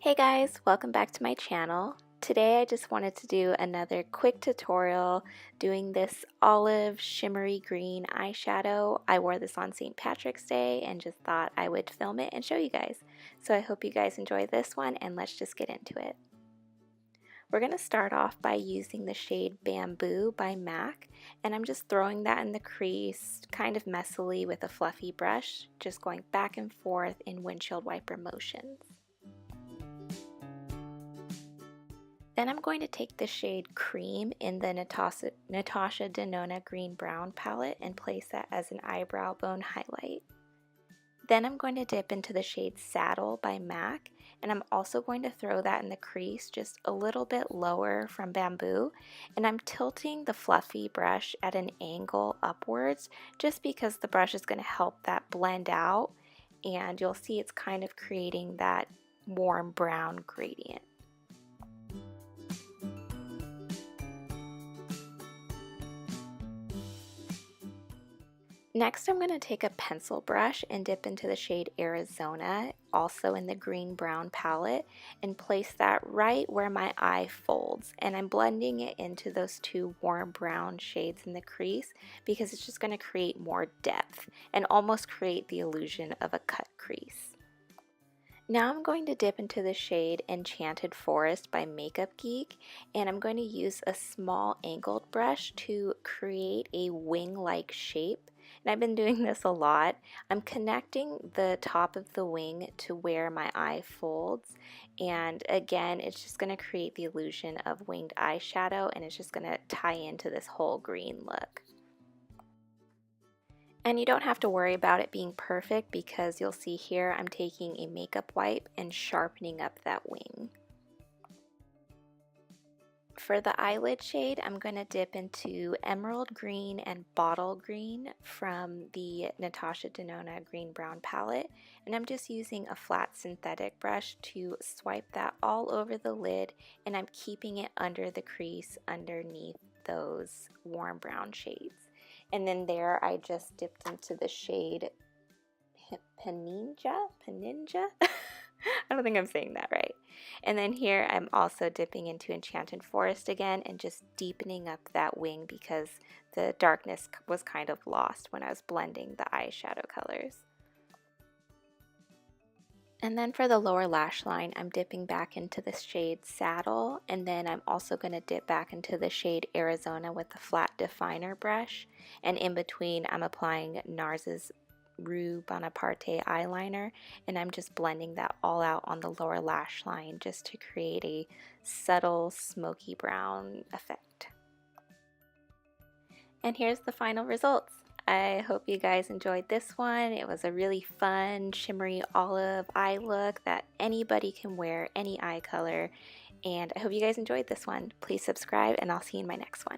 Hey guys, welcome back to my channel. Today I just wanted to do another quick tutorial doing this olive shimmery green eyeshadow. I wore this on St. Patrick's Day and just thought I would film it and show you guys. So I hope you guys enjoy this one and let's just get into it. We're going to start off by using the shade Bamboo by MAC, and I'm just throwing that in the crease kind of messily with a fluffy brush, just going back and forth in windshield wiper motions. Then I'm going to take the shade Cream in the Natasha Denona Green Brown palette and place that as an eyebrow bone highlight. Then I'm going to dip into the shade Saddle by MAC, and I'm also going to throw that in the crease just a little bit lower from Bamboo, and I'm tilting the fluffy brush at an angle upwards just because the brush is going to help that blend out, and you'll see it's kind of creating that warm brown gradient. Next, I'm going to take a pencil brush and dip into the shade Arizona, also in the green brown palette, and place that right where my eye folds. And I'm blending it into those two warm brown shades in the crease because it's just going to create more depth and almost create the illusion of a cut crease. Now I'm going to dip into the shade Enchanted Forest by Makeup Geek, and I'm going to use a small angled brush to create a wing-like shape. And I've been doing this a lot. I'm connecting the top of the wing to where my eye folds, and again, it's just going to create the illusion of winged eyeshadow, and it's just going to tie into this whole green look. And you don't have to worry about it being perfect because you'll see here I'm taking a makeup wipe and sharpening up that wing. For the eyelid shade, I'm going to dip into Emerald Green and Bottle Green from the Natasha Denona Green Brown palette, and I'm just using a flat synthetic brush to swipe that all over the lid, and I'm keeping it under the crease underneath those warm brown shades. And then there I just dipped into the shade Peninja? I don't think I'm saying that right. And then here I'm also dipping into Enchanted Forest again and just deepening up that wing because the darkness was kind of lost when I was blending the eyeshadow colors. And then for the lower lash line, I'm dipping back into the shade Saddle, and then I'm also going to dip back into the shade Arizona with the flat definer brush, and in between I'm applying NARS's Rue Bonaparte eyeliner, and I'm just blending that all out on the lower lash line just to create a subtle smoky brown effect. And here's the final results. I hope you guys enjoyed this one. It was a really fun shimmery olive eye look that anybody can wear, any eye color. And I hope you guys enjoyed this one. Please subscribe and I'll see you in my next one.